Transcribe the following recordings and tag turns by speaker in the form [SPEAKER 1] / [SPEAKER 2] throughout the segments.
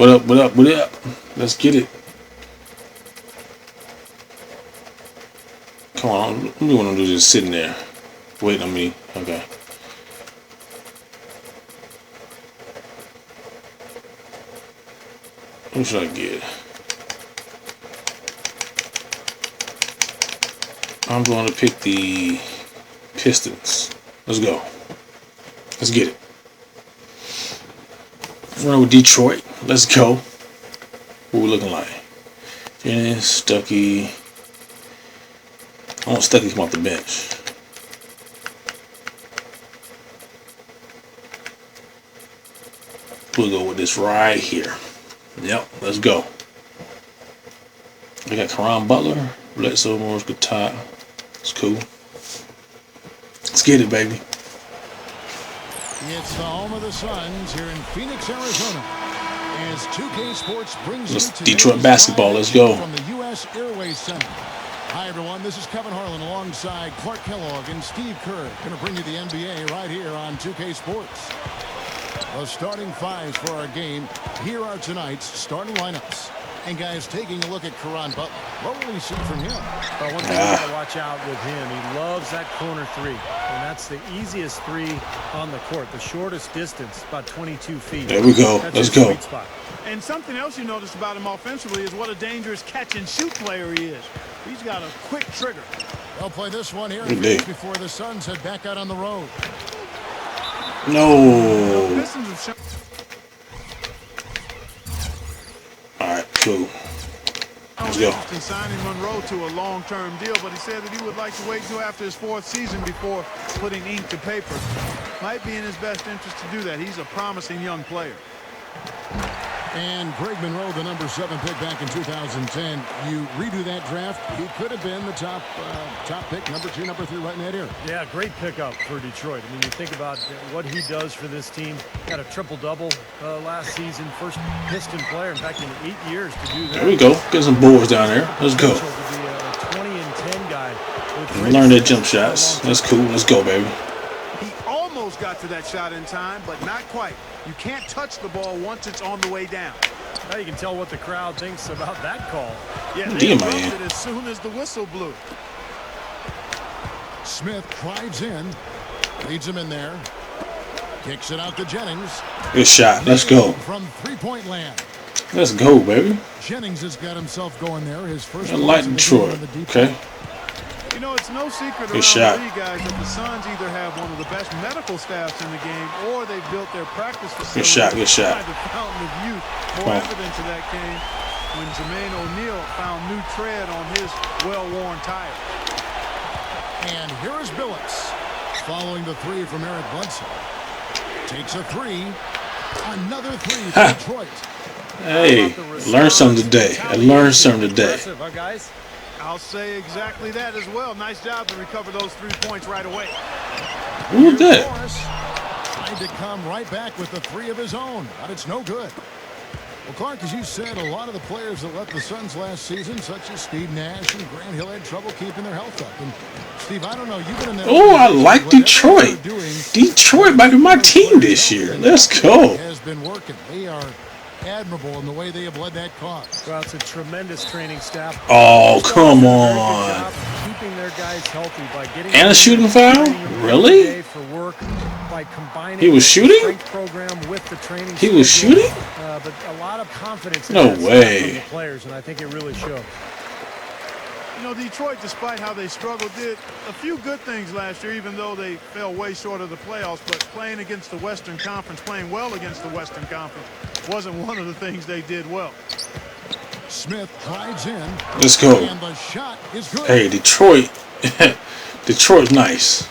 [SPEAKER 1] What up? What up? What up? Let's get it. Come on. What do you want to do? Just sitting there, waiting on me. Okay. What should I get? I'm going to pick the Pistons. Let's go. Let's get it. Run with Detroit. Let's go. What we looking like? Dennis, Stuckey. I want Stuckey to come off the bench. We'll go with this right here. Yep, let's go. I got Karan Butler, Bledsoe, Morris, Guitar. It's cool. Let's get it, baby.
[SPEAKER 2] It's the home of the Suns here in Phoenix, Arizona. As 2K Sports brings you
[SPEAKER 1] Detroit basketball. Let's go.
[SPEAKER 2] From the U.S. Airways Center. Hi, everyone. This is Kevin Harlan alongside Clark Kellogg and Steve Kerr. Going to bring you the NBA right here on 2K Sports. The starting fives for our game. Here are tonight's starting lineups. And guys, taking a look at Karan Butler, what will we see from him?
[SPEAKER 3] Well, one thing we got to watch out with him, he loves that corner three. And that's the easiest three on the court. The shortest distance, about 22 feet.
[SPEAKER 1] There we go. Let's go.
[SPEAKER 4] And something else you notice about him offensively is what a dangerous catch-and-shoot player he is. He's got a quick trigger.
[SPEAKER 2] They'll play this one here before the Suns head back out on the road.
[SPEAKER 1] No. Alright, cool. Let's go.
[SPEAKER 4] Signing Monroe to a long-term deal, but he said that he would like to wait until after his 4th season before putting ink to paper. Might be in his best interest to do that. He's a promising young player.
[SPEAKER 2] And Greg Monroe, the number 7 pick back in 2010. You redo that draft, he could have been the top pick, number 2, number 3, right in that area.
[SPEAKER 3] Yeah, great pickup for Detroit. I mean, you think about what he does for this team. Got a triple-double last season. First Piston player, in fact, in 8 years to do that.
[SPEAKER 1] There we go. Get some boards down there. Let's go.
[SPEAKER 3] To be a 20 and 10 guy.
[SPEAKER 1] Learn their jump shots. That's cool. Let's go, baby.
[SPEAKER 4] He almost got to that shot in time, but not quite. You can't touch the ball once it's on the way down.
[SPEAKER 3] Now you can tell what the crowd thinks about that call.
[SPEAKER 4] Yeah, they loved it as soon as the whistle blew.
[SPEAKER 2] Smith drives in, leads him in there, kicks it out to Jennings.
[SPEAKER 1] Good shot. Let's go.
[SPEAKER 2] From three-point land.
[SPEAKER 1] Let's go, baby.
[SPEAKER 2] Jennings has got himself going there. His first.
[SPEAKER 1] I like Detroit. Okay.
[SPEAKER 4] You know, it's no secret
[SPEAKER 1] Good
[SPEAKER 4] around
[SPEAKER 1] shot.
[SPEAKER 4] the league, guys, that the Suns either have one of the best medical staffs in the game or they've built their practice facility.
[SPEAKER 1] Good shot, good shot.
[SPEAKER 4] The fountain of youth. More evidence of that came when Jermaine O'Neal found new tread on his well-worn tire.
[SPEAKER 2] And here is Billups following the 3 from Eric Bledsoe. Takes a 3. Another 3 for Detroit.
[SPEAKER 1] Hey, learn something today. I learned something today.
[SPEAKER 3] Guys.
[SPEAKER 4] I'll say exactly that as well. Nice job to recover those 3 points right away.
[SPEAKER 1] Who was that?
[SPEAKER 2] Tried to come right back with the 3 of his own, but it's no good. Well, Clark, as you said, a lot of the players that left the Suns last season, such as Steve Nash and Grant Hill, had trouble keeping their health up. And Steve, I don't know, you've been in that.
[SPEAKER 1] Oh, I like Detroit. Detroit might be my team this year. Let's go.
[SPEAKER 2] Has been working. They are admirable in the way they have led that cause.
[SPEAKER 3] Well, it's a tremendous training staff.
[SPEAKER 1] Oh, come on.
[SPEAKER 3] Keeping their guys healthy by getting
[SPEAKER 1] and a shooting foul? Really?
[SPEAKER 3] For work, by combining
[SPEAKER 1] he was shooting?
[SPEAKER 3] program with the training
[SPEAKER 1] he was shooting?
[SPEAKER 3] But a lot of confidence
[SPEAKER 1] no
[SPEAKER 3] in
[SPEAKER 1] way.
[SPEAKER 3] the players, and I think it really showed.
[SPEAKER 4] You know, Detroit, despite how they struggled, did a few good things last year, even though they fell way short of the playoffs. But playing against the Western Conference, playing well against the Western Conference, wasn't one of the things they did well.
[SPEAKER 2] Smith drives in.
[SPEAKER 1] Let's go.
[SPEAKER 2] And the shot is good.
[SPEAKER 1] Hey, Detroit. Detroit's nice.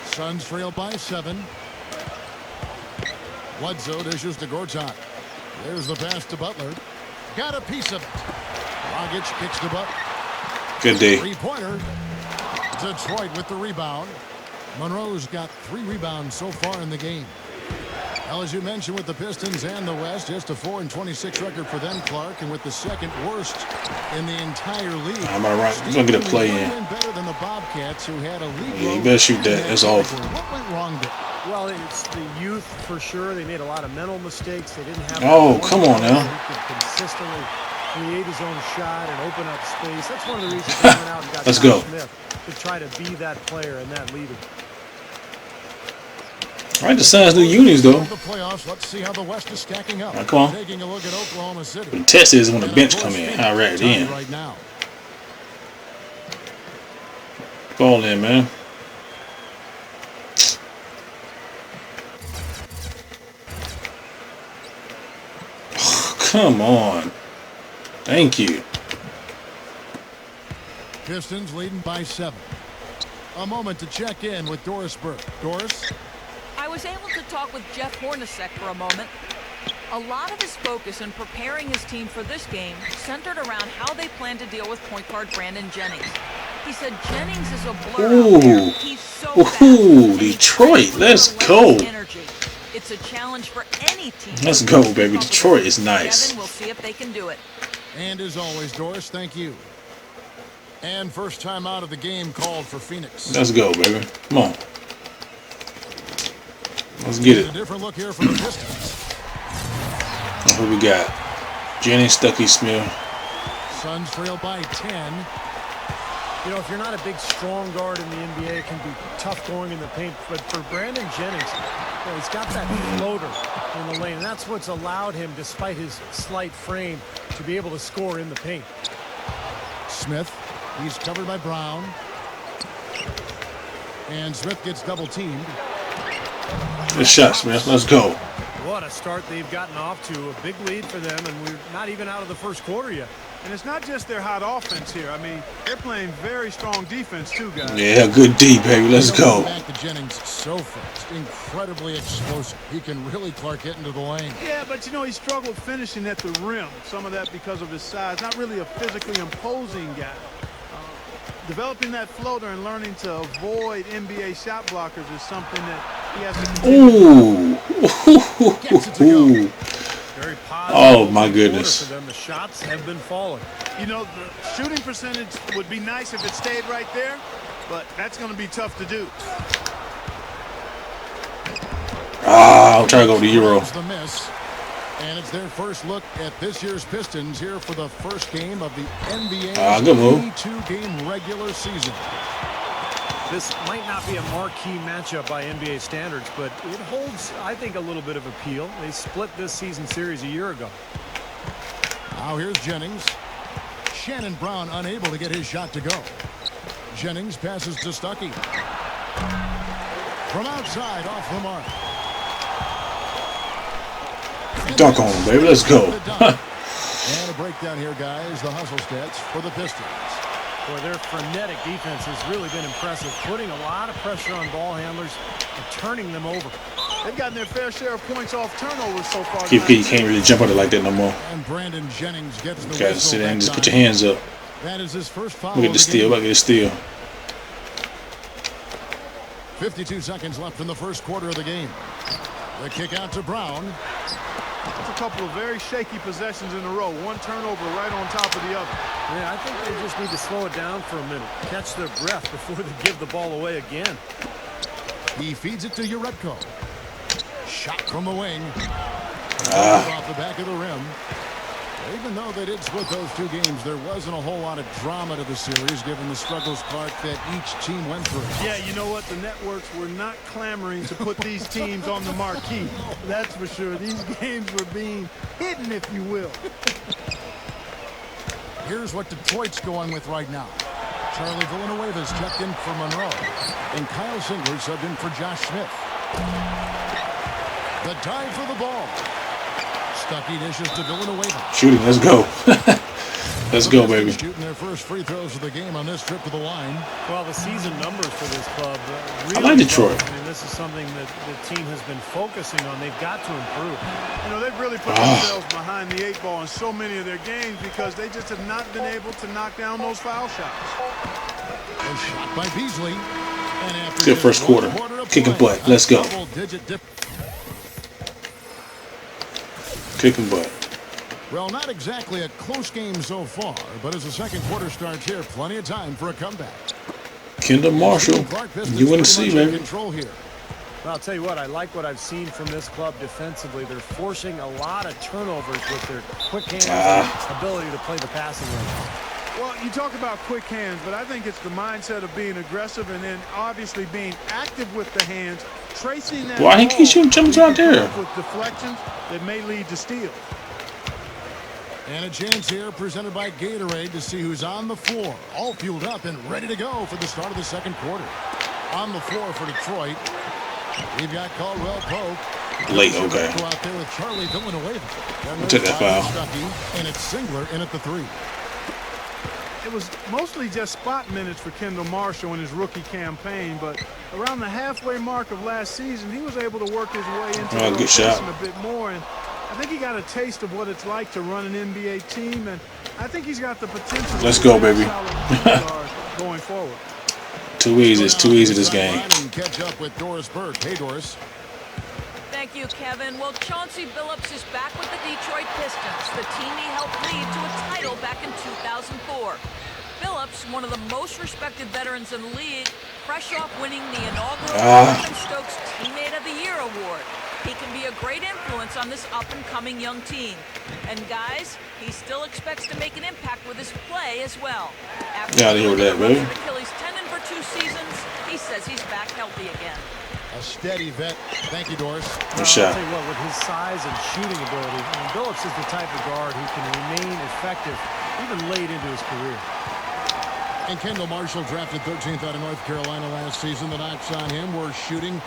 [SPEAKER 2] Suns trail by 7. Bledsoe dishes to Gortat. There's the pass to Butler. Got a piece of it. Dragic kicks to Butler.
[SPEAKER 1] Good day.
[SPEAKER 2] 3-pointer. Detroit with the rebound. Monroe's got 3 rebounds so far in the game. Well, as you mentioned, with the Pistons and the West, just a 4-26 record for them, Clark, and with the second worst in the entire league.
[SPEAKER 1] I'm gonna get a play in.
[SPEAKER 2] Better than the Bobcats, who had a league.
[SPEAKER 1] Yeah, you better shoot that. That's all.
[SPEAKER 2] What went wrong there?
[SPEAKER 3] Well, it's the youth for sure. They made a lot of mental mistakes. They didn't have.
[SPEAKER 1] Oh, come on now.
[SPEAKER 3] He could consistently create his own shot and open up space. That's one of the reasons they went out and got
[SPEAKER 1] Let's go.
[SPEAKER 3] Smith to try to be that player and that leader.
[SPEAKER 1] All right, the Suns new unis though.
[SPEAKER 2] The playoffs. Let's see how the West is stacking up.
[SPEAKER 1] Right, come on.
[SPEAKER 2] Taking a look at Oklahoma City.
[SPEAKER 1] The test is when the bench come in. How right in.
[SPEAKER 2] Right now.
[SPEAKER 1] Ball in, man. Come on. Thank you.
[SPEAKER 2] Pistons leading by 7. A moment to check in with Doris Burke. Doris?
[SPEAKER 5] I was able to talk with Jeff Hornacek for a moment. A lot of his focus in preparing his team for this game centered around how they plan to deal with point guard Brandon Jennings. He said Jennings is a blur out there. He's so fast.
[SPEAKER 1] Ooh, Detroit. Let's go.
[SPEAKER 5] Energy. It's a challenge for any team.
[SPEAKER 1] Let's go, baby. Detroit is nice.
[SPEAKER 5] Kevin, we'll see if they can do it.
[SPEAKER 2] And as always, Doris, thank you. And first time out of the game called for Phoenix.
[SPEAKER 1] Let's go, baby. Come on. Let's get it.
[SPEAKER 2] A different look here for the Pistons.
[SPEAKER 1] Who we got? Jennings, Stuckey, Smith.
[SPEAKER 2] Suns trail by 10.
[SPEAKER 3] You know, if you're not a big, strong guard in the NBA, it can be tough going in the paint. But for Brandon Jennings, you know, he's got that floater in the lane. And that's what's allowed him, despite his slight frame, to be able to score in the paint.
[SPEAKER 2] Smith, he's covered by Brown. And Smith gets double teamed.
[SPEAKER 1] Good shot, Smith. Let's go.
[SPEAKER 3] What a start they've gotten off to. A big lead for them, and we're not even out of the first quarter yet.
[SPEAKER 4] And it's not just their hot offense here. I mean, they're playing very strong defense too, guys.
[SPEAKER 1] Yeah, good D, baby. Let's go.
[SPEAKER 2] Back to Jennings so fast. Incredibly explosive. He can really Clark it into the lane.
[SPEAKER 4] Yeah, but you know, he struggled finishing at the rim. Some of that because of his size. Not really a physically imposing guy. Developing that floater and learning to avoid NBA shot blockers is something that he has to continue.
[SPEAKER 1] Ooh.
[SPEAKER 3] Very
[SPEAKER 1] Oh, my goodness.
[SPEAKER 3] For them. The shots have been falling.
[SPEAKER 4] You know, the shooting percentage would be nice if it stayed right there, but that's going to be tough to do.
[SPEAKER 1] I'll try to go to Euro.
[SPEAKER 2] The miss. And it's their first look at this year's Pistons here for the first game of the NBA's
[SPEAKER 1] good move.
[SPEAKER 2] 82-game regular season.
[SPEAKER 3] This might not be a marquee matchup by NBA standards, but it holds, I think, a little bit of appeal. They split this season series a year ago.
[SPEAKER 2] Now here's Jennings. Shannon Brown unable to get his shot to go. Jennings passes to Stuckey. From outside, off the mark.
[SPEAKER 1] Dunk on him, baby. Let's go.
[SPEAKER 2] And a breakdown here, guys. The hustle stats for the Pistons.
[SPEAKER 3] Boy, their frenetic defense has really been impressive, putting a lot of pressure on ball handlers and turning them over.
[SPEAKER 4] They've gotten their fair share of points off turnovers so far.
[SPEAKER 1] You can't really jump on it like that no more.
[SPEAKER 2] And Brandon Jennings gets the
[SPEAKER 1] You gotta
[SPEAKER 2] whistle
[SPEAKER 1] sit down and
[SPEAKER 2] that
[SPEAKER 1] just put
[SPEAKER 2] time.
[SPEAKER 1] your hands up.
[SPEAKER 2] That is his first foul.
[SPEAKER 1] Look at the steal. Look at the steal.
[SPEAKER 2] 52 seconds left in the first quarter of the game. The kick out to Brown.
[SPEAKER 4] It's a couple of very shaky possessions in a row. One turnover right on top of the other.
[SPEAKER 3] Yeah, I think they just need to slow it down for a minute, catch their breath before they give the ball away again.
[SPEAKER 2] He feeds it to Urepko. Shot from the wing. Off the back of the rim. Even though they did split those two games, there wasn't a whole lot of drama to the series, given the struggles, Clark, that each team went through.
[SPEAKER 4] Yeah, you know what? The networks were not clamoring to put these teams on the marquee. That's for sure. These games were being hidden, if you will.
[SPEAKER 2] Here's what Detroit's going with right now. Charlie Villanueva's checked in for Monroe. And Kyle Singler subbed in for Josh Smith. The dive for the ball. Stuckey dishes to Villanueva.
[SPEAKER 1] Shooting. Let's go. Let's go, baby.
[SPEAKER 2] Shooting their first free throws of the game on this trip to the line.
[SPEAKER 3] Well, the season numbers for this club really
[SPEAKER 1] I like Detroit.
[SPEAKER 3] I mean, this is something that the team has been focusing on. They've got to improve.
[SPEAKER 4] You know, they've really put themselves behind the 8 ball in so many of their games because they just have not been able to knock down those foul shots.
[SPEAKER 2] A shot by Beasley. And after
[SPEAKER 1] Good first quarter. Kicking butt. Let's go. Kicking butt.
[SPEAKER 2] Well, not exactly a close game so far, but as the second quarter starts here, plenty of time for a comeback.
[SPEAKER 1] Kendall Marshall, UNC, baby.
[SPEAKER 2] Control here.
[SPEAKER 3] Well, I'll tell you what, I like what I've seen from this club defensively. They're forcing a lot of turnovers with their quick hands and ability to play the passing lane.
[SPEAKER 4] Well, you talk about quick hands, but I think it's the mindset of being aggressive and then obviously being active with the hands, tracing that.
[SPEAKER 1] Why he keeps shooting jumpers out there?
[SPEAKER 4] With deflections that may lead to steals.
[SPEAKER 2] And a chance here presented by Gatorade to see who's on the floor. All fueled up and ready to go for the start of the second quarter. On the floor for Detroit, we've got Caldwell Pope.
[SPEAKER 1] Late, okay.
[SPEAKER 2] Go out there with Charlie Villanueva.
[SPEAKER 1] Took that foul.
[SPEAKER 2] And it's Singler in at the 3.
[SPEAKER 4] It was mostly just spot minutes for Kendall Marshall in his rookie campaign, but around the halfway mark of last season, he was able to work his way into the rotation a bit more, and I think he got a taste of what it's like to run an NBA team, and I think he's got the potential.
[SPEAKER 1] Let's go, baby.
[SPEAKER 4] Going forward.
[SPEAKER 1] Too easy. It's too easy this game.
[SPEAKER 2] Catch up with Doris Burke. Hey, Doris.
[SPEAKER 5] Thank you, Kevin. Well, Chauncey Billups is back with the Detroit Pistons, the team he helped lead to a title back in 2004. Billups, one of the most respected veterans in the league, fresh off winning the inaugural Kevin Stokes Teammate of the Year award. He can be a great influence on this up-and-coming young team. And guys, he still expects to make an impact with his play as well. After Achilles tendon for 2 seasons, he says he's back healthy again.
[SPEAKER 2] A steady vet. Thank you, Doris.
[SPEAKER 1] Good shot.
[SPEAKER 3] I'll tell you what, with his size and shooting ability, Billups is the type of guard who can remain effective even late into his career.
[SPEAKER 2] And Kendall Marshall drafted 13th out of North Carolina last season. The knocks on him were shooting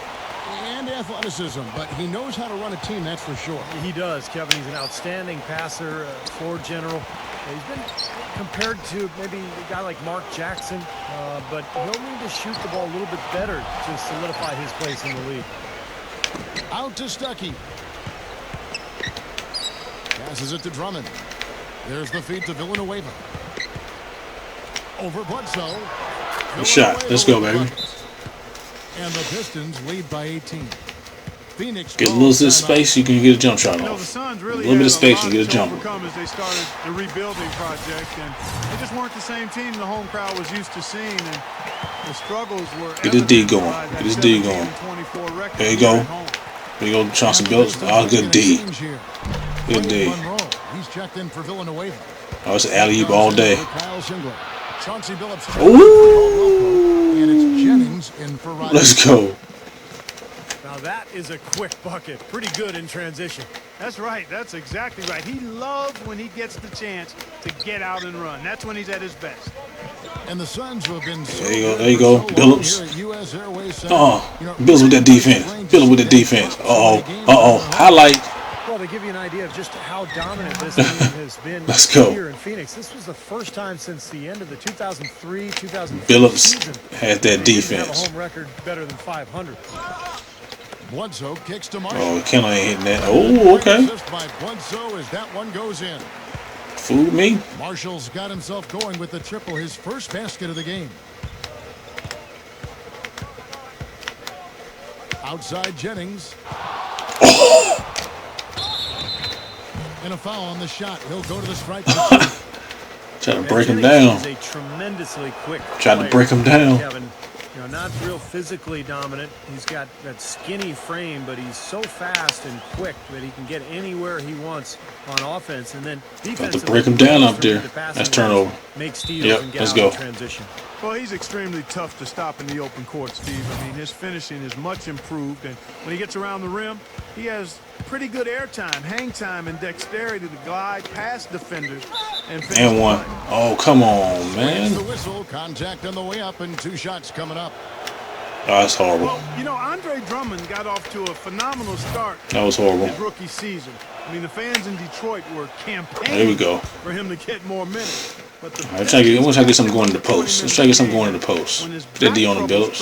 [SPEAKER 2] and athleticism, but he knows how to run a team, that's for sure.
[SPEAKER 3] He does, Kevin. He's an outstanding passer, floor general. He's been compared to maybe a guy like Mark Jackson, but he'll need to shoot the ball a little bit better to solidify his place in the league.
[SPEAKER 2] Out to Stuckey. Passes it to Drummond. There's the feed to Villanueva. Over Bledsoe.
[SPEAKER 1] Good shot. Let's go, baby.
[SPEAKER 2] And the Pistons lead by 18. Phoenix
[SPEAKER 1] get a little bit of space, you can get a jump shot off.
[SPEAKER 4] The Suns really
[SPEAKER 1] a little bit of space, you get a jumper.
[SPEAKER 4] As they started the rebuilding project, and they just weren't the same team the home crowd was used to seeing, and the struggles were.
[SPEAKER 1] Get this D going. Get this D going. There you go. There you go, Chauncey Billups. Oh, good D. Good D.
[SPEAKER 2] He's checked in for Villanueva.
[SPEAKER 1] Oh, it's an alley-oop all day.
[SPEAKER 2] Ooh. And it's Jennings in for Rodgers.
[SPEAKER 1] Let's go.
[SPEAKER 3] Now that is a quick bucket. Pretty good in transition.
[SPEAKER 4] That's right. That's exactly right. He loves when he gets the chance to get out and run. That's when he's at his best.
[SPEAKER 2] And the Suns have been so
[SPEAKER 1] there you go. Billups. Billups with that defense. Billups with that defense. Highlight.
[SPEAKER 3] Well, to give you an idea of just how dominant this team has been here in Phoenix, this was the first time since the end of the 2003-2004
[SPEAKER 1] Billups
[SPEAKER 3] season
[SPEAKER 1] had that defense.
[SPEAKER 3] Have a home record better than 500.
[SPEAKER 2] Bledsoe kicks to Marshall.
[SPEAKER 1] Oh, Kendall ain't hitting that. Oh, okay.
[SPEAKER 2] By Bledsoe as that one goes in.
[SPEAKER 1] Fooled me.
[SPEAKER 2] Marshall's got himself going with the triple, his first basket of the game. Outside Jennings. And a foul on the shot. He'll go to the stripe.
[SPEAKER 1] Trying to break him down.
[SPEAKER 3] He's a tremendously quick
[SPEAKER 1] Tried to break him down.
[SPEAKER 3] Kevin. You know, not real physically dominant. He's got that skinny frame, but he's so fast and quick that he can get anywhere he wants on offense. And then defense.
[SPEAKER 1] Got to break him down up there. That's turnover.
[SPEAKER 3] Make steals and get
[SPEAKER 1] let's
[SPEAKER 3] out
[SPEAKER 1] go.
[SPEAKER 3] in transition.
[SPEAKER 4] Well, he's extremely tough to stop in the open court, Steve. I mean, his finishing is much improved, and when he gets around the rim, he has pretty good air time, hang time, and dexterity to glide past defenders and finish.
[SPEAKER 1] And one. Oh, come on, man.
[SPEAKER 2] The whistle, contact on the way up, and 2 shots coming up.
[SPEAKER 1] Oh, that's horrible.
[SPEAKER 4] Well, you know, Andre Drummond got off to a phenomenal start.
[SPEAKER 1] That was horrible.
[SPEAKER 4] His rookie season. I mean, the fans in Detroit were campaigning
[SPEAKER 1] there we go.
[SPEAKER 4] for him to get more minutes. But the
[SPEAKER 1] let's try to get something going in the post. Let's try to get something going in the post. Put that D on the Billups.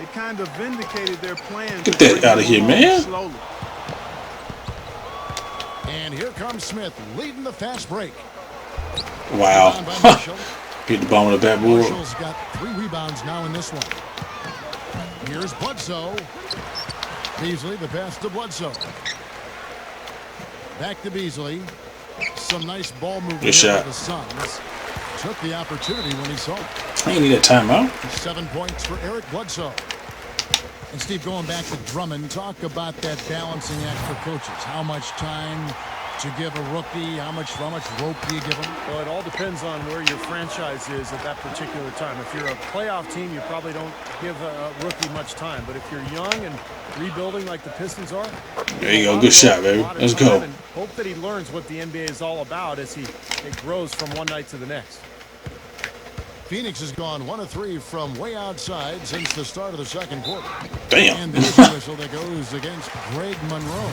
[SPEAKER 4] It kind of vindicated their plan.
[SPEAKER 1] Get that out of here, man.
[SPEAKER 4] Slowly.
[SPEAKER 2] And here comes Smith leading the fast break.
[SPEAKER 1] Wow. Hit the bottom of the backboard.
[SPEAKER 2] Marshall's got 3 rebounds now in this one. Here's Bledsoe. Beasley, the pass to Bledsoe. Back to Beasley. Some nice ball movement
[SPEAKER 1] Good shot.
[SPEAKER 2] by the Suns. Took the opportunity when he saw it.
[SPEAKER 1] I ain't need that timeout.
[SPEAKER 2] 7 points for Eric Bledsoe. And Steve, going back to Drummond, talk about that balancing act for coaches. How much time to give a rookie? How much rope do you give him?
[SPEAKER 3] Well, it all depends on where your franchise is at that particular time. If you're a playoff team, you probably don't give a rookie much time. But if you're young and rebuilding like the Pistons are,
[SPEAKER 1] there you go. Good shot, baby. Let's go.
[SPEAKER 3] And hope that he learns what the NBA is all about as it grows from one night to the next.
[SPEAKER 2] Phoenix has gone 1 of 3 from way outside since the start of the second quarter.
[SPEAKER 1] Damn.
[SPEAKER 2] And there's a whistle that goes against Greg Monroe.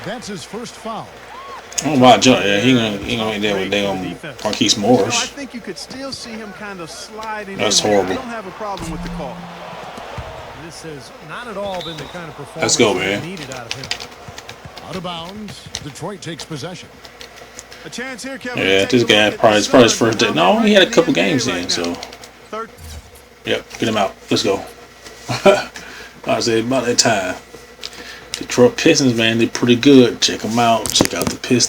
[SPEAKER 2] That's his first foul.
[SPEAKER 1] I don't know about John. Yeah, he gonna make that with damn Marquise Morris.
[SPEAKER 4] I think you could still see him kind of sliding.
[SPEAKER 1] That's
[SPEAKER 4] in.
[SPEAKER 1] horrible.
[SPEAKER 4] I don't have a problem with the call.
[SPEAKER 3] This has not at all been the kind of performance
[SPEAKER 1] Let's go, man.
[SPEAKER 3] needed out of him.
[SPEAKER 2] Out of bounds. Detroit takes possession.
[SPEAKER 4] A chance here, Kevin.
[SPEAKER 1] Yeah, this guy probably his first day. No, he had a couple games in, so. Yep, get him out. Let's go. I said about that time. Detroit Pistons, man, they're pretty good. Check them out. Check out the Pistons.